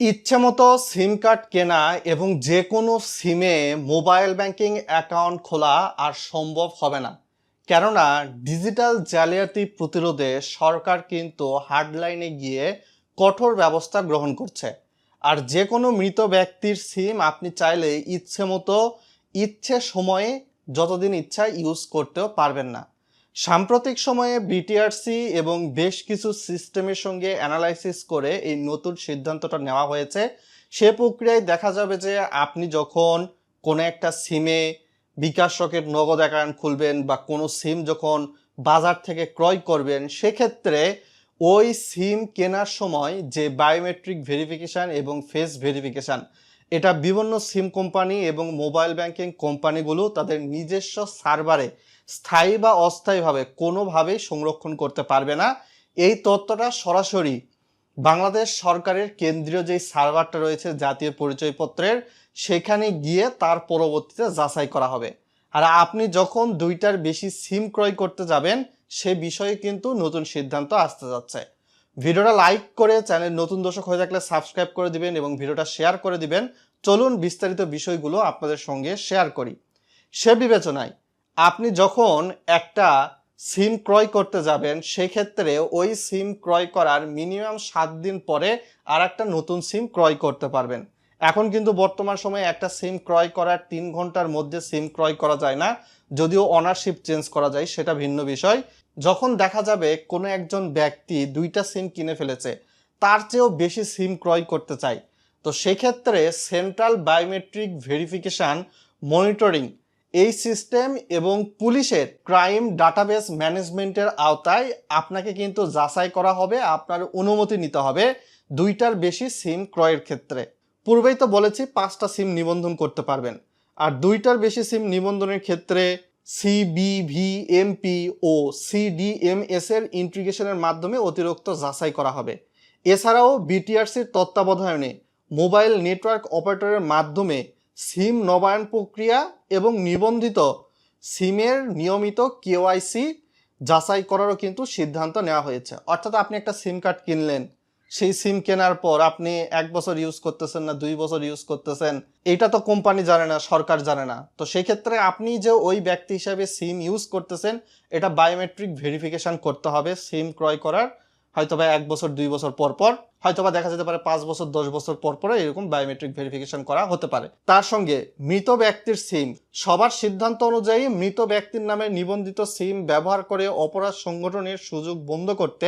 ইচ্ছেমতো সিম কার্ড কেনা এবং যে কোনো সিমে মোবাইল ব্যাংকিং অ্যাকাউন্ট খোলা আর সম্ভব হবে না। কেননা ডিজিটাল জালিয়াতি প্রতিরোধে সরকার কিন্তু হার্ডলাইনে গিয়ে কঠোর ব্যবস্থা গ্রহণ করছে। আর যে কোনো মৃত ব্যক্তির সিম আপনি চাইলে ইচ্ছেমতো ইচ্ছে সময়ে যতদিন ইচ্ছা ইউজ করতেও পারবেন না। সাম্প্রতিক সময়ে বিটিআরসি এবং বেশ কিছু সিস্টেমের সঙ্গে অ্যানালাইসিস করে এই নতুন সিদ্ধান্তটা নেওয়া হয়েছে। সে প্রক্রিয়ায় দেখা যাবে যে আপনি যখন কোনো একটা সিমে বিকাশ রকেট নগদ অ্যাকাউন্ট খুলবেন বা কোনো সিম যখন বাজার থেকে ক্রয় করবেন, সেক্ষেত্রে ওই সিম কেনার সময় যে বায়োমেট্রিক ভেরিফিকেশান এবং ফেস ভেরিফিকেশান, এটা বিভিন্ন সিম কোম্পানি এবং মোবাইল ব্যাংকিং কোম্পানিগুলো তাদের নিজস্ব সার্ভারে স্থায়ী বা অস্থায়ীভাবে কোনোভাবেই সংরক্ষণ করতে পারবে না। এই তথ্যটা সরাসরি বাংলাদেশ সরকারের কেন্দ্রীয় যেই সার্ভারটা রয়েছে জাতীয় পরিচয়পত্রের, সেখানে গিয়ে তার পরবর্তীতে যাচাই করা হবে। আর আপনি যখন দুইটার বেশি সিম ক্রয় করতে যাবেন, সে বিষয়ে কিন্তু নতুন সিদ্ধান্ত আসতে যাচ্ছে। ভিডিওটা লাইক করে চ্যানেল নতুন দর্শক হয়ে থাকলে সাবস্ক্রাইব করে দিবেন এবং ভিডিওটা শেয়ার করে দিবেন। চলুন বিস্তারিত বিষয়গুলো আপনাদের সঙ্গে শেয়ার করি। সে বিবেচনায় আপনি যখন একটা সিম ক্রয় করতে যাবেন, সেক্ষেত্রে ওই সিম ক্রয় করার মিনিমাম 7 দিন পরে আর একটা নতুন সিম ক্রয় করতে পারবেন। এখন কিন্তু বর্তমান সময়ে একটা সিম ক্রয় করার 3 ঘন্টার মধ্যে সিম ক্রয় করা যায় না, যদিও অনারশিপ চেঞ্জ করা যায়, সেটা ভিন্ন বিষয়। যখন দেখা যাবে কোনো একজন ব্যক্তি দুইটা সিম কিনে ফেলেছে, তার চেয়েও বেশি সিম ক্রয় করতে চায়, তো সেক্ষেত্রে সেন্ট্রাল বায়োমেট্রিক ভেরিফিকেশান মনিটরিং এই সিস্টেম এবং পুলিশের ক্রাইম ডাটাবেস ম্যানেজমেন্টের আওতায় আপনাকে কিন্তু যাচাই করা হবে, আপনার অনুমতি নিতে হবে দুইটার বেশি সিম ক্রয়ের ক্ষেত্রে। পূর্বেই তো বলেছি 5টা সিম নিবন্ধন করতে পারবেন, আর দুইটার বেশি সিম নিবন্ধনের ক্ষেত্রে সিবিভিএমপি ও সিডিএমএস এর ইন্টিগ্রেশনের মাধ্যমে অতিরিক্ত যাচাই করা হবে। এছাড়াও বিটিআরসির তত্ত্বাবধানে মোবাইল নেটওয়ার্ক অপারেটরের মাধ্যমে সিম নবায়ন প্রক্রিয়া এবং নিবন্ধিত সিমের নিয়মিত কেওয়াইসি যাচাই করারও কিন্তু সিদ্ধান্ত নেওয়া হয়েছে। অর্থাৎ আপনি একটা সিম কার্ড কিনলেন, সেই সিম কেনার পর আপনি 1 বছর ইউজ করতেছেন না 2 বছর ইউজ করতেছেন, এটা তো কোম্পানি জানে না, সরকার জানে না। তো সেই ক্ষেত্রে আপনি যে ওই ব্যক্তি হিসাবে সিম ইউজ করতেছেন, এটা বায়োমেট্রিক ভেরিফিকেশান করতে হবে সিম ক্রয় করার হয়তোবা 1 বছর 2 বছর পর পর, হয়তোবা দেখা যেতে পারে 5 বছর 10 বছর পর পরে এরকম বায়োমেট্রিক ভেরিফিকেশন করা হতে পারে। তার সঙ্গে মৃত ব্যক্তির সিম, সবার সিদ্ধান্ত অনুযায়ী মৃত ব্যক্তির নামে নিবন্ধিত সিম ব্যবহার করে অপরাধ সংগঠনের সুযোগ বন্ধ করতে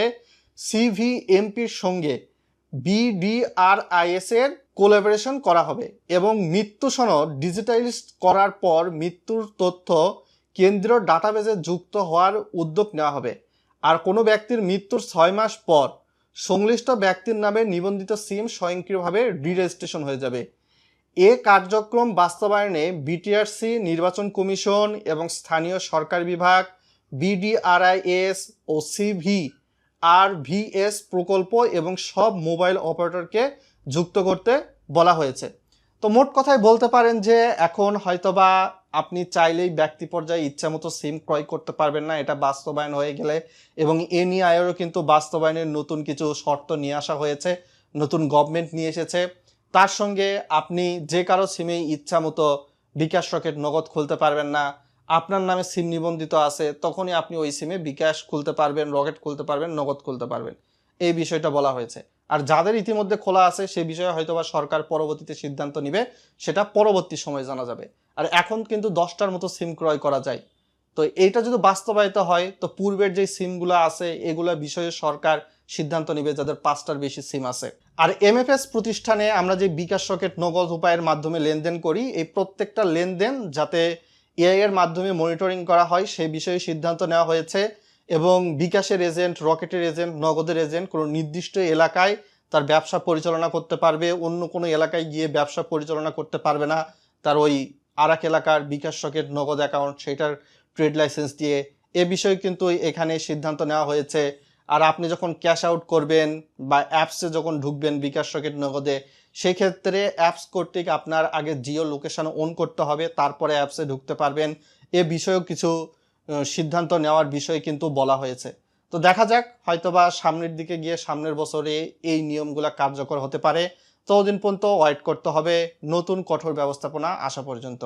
সিভিএমপির সঙ্গে বিডিআরআইএস এর কোলাবোরেশন করা হবে এবং মৃত্যু সনদ ডিজিটালাইজ করার পর মৃত্যুর তথ্য কেন্দ্রীয় ডাটাবেজে যুক্ত হওয়ার উদ্যোগ নেওয়া হবে। আর কোনো ব্যক্তির মৃত্যুর 6 মাস পর সংশ্লিষ্ট ব্যক্তির নামে নিবন্ধিত সিম স্বয়ংক্রিয়ভাবে রেজিস্ট্রেশন হয়ে যাবে। এ কার্যক্রম বাস্তবায়নে বিটিআরসি, নির্বাচন কমিশন এবং স্থানীয় সরকার বিভাগ, বিডিআরআইএস ও সিভিআরভিএস প্রকল্প এবং সব মোবাইল অপারেটরকে যুক্ত করতে বলা হয়েছে। তো মোট কথায় বলতে পারেন যে এখন হয়তোবা আপনি চাইলেই ব্যক্তি পর্যায়ে ইচ্ছামতো সিম ক্রয় করতে পারবেন না, এটা বাস্তবায়ন হয়ে গেলে। এবং এনইআইয়েরও কিন্তু বাস্তবায়নের নতুন কিছু শর্ত নিয়ে আসা হয়েছে, নতুন গভর্নমেন্ট নিয়ে এসেছে। তার সঙ্গে আপনি যে কারো সিমেই ইচ্ছামতো বিকাশ রকেট নগদ খুলতে পারবেন না। আপনার নামে সিম নিবন্ধিত আছে, তখনই আপনি ওই সিমে বিকাশ খুলতে পারবেন, রকেট খুলতে পারবেন, নগদ খুলতে পারবেন, এই বিষয়টা বলা হয়েছে। আর যাদের ইতিমধ্যে খোলা আছে সে বিষয়ে হয়তোবা সরকার পরবর্তীতে সিদ্ধান্ত নিবে, সেটা পরবর্তী সময় জানা যাবে। আর এখন কিন্তু 10টার মতো সিম ক্রয় করা যায়। তো এইটা যদি বাস্তবায়িত হয়, তো পূর্বের যে সিমগুলো আছে এগুলো বিষয়ে সরকার সিদ্ধান্ত নেবে যাদের 5টার বেশি সিম আছে। আর এমএফএস প্রতিষ্ঠানে আমরা যে বিকাশ রকেট নগদ উপায়ের মাধ্যমে লেনদেন করি, এই প্রত্যেকটা লেনদেন যাতে এআই এর মাধ্যমে মনিটরিং করা হয় সেই বিষয়ে সিদ্ধান্ত নেওয়া হয়েছে। এবং বিকাশের এজেন্ট, রকেটের এজেন্ট, নগদের এজেন্ট কোনো নির্দিষ্ট এলাকায় তার ব্যবসা পরিচালনা করতে পারবে, অন্য কোনো এলাকায় গিয়ে ব্যবসা পরিচালনা করতে পারবে না। তার ওই আর এক এলাকার বিকাশ রকেট নগদ অ্যাকাউন্ট সেটার ট্রেড লাইসেন্স দিয়ে, এ বিষয়ে কিন্তু এখানে সিদ্ধান্ত নেওয়া হয়েছে। আর আপনি যখন ক্যাশ আউট করবেন বা অ্যাপসে যখন ঢুকবেন বিকাশ রকেট নগদে, সেক্ষেত্রে অ্যাপস কর্তৃক আপনার আগে জিও লোকেশন অন করতে হবে, তারপরে অ্যাপসে ঢুকতে পারবেন। এ বিষয়েও কিছু সিদ্ধান্ত নেওয়ার বিষয় কিন্তু বলা হয়েছে। তো দেখা যাক, হয়তোবা সামনের দিকে গিয়ে সামনের বছরে এই নিয়মগুলো কার্যকর হতে পারে। ততদিন পর্যন্ত ওয়েট করতে হবে নতুন কঠোর ব্যবস্থাপনা আসা পর্যন্ত।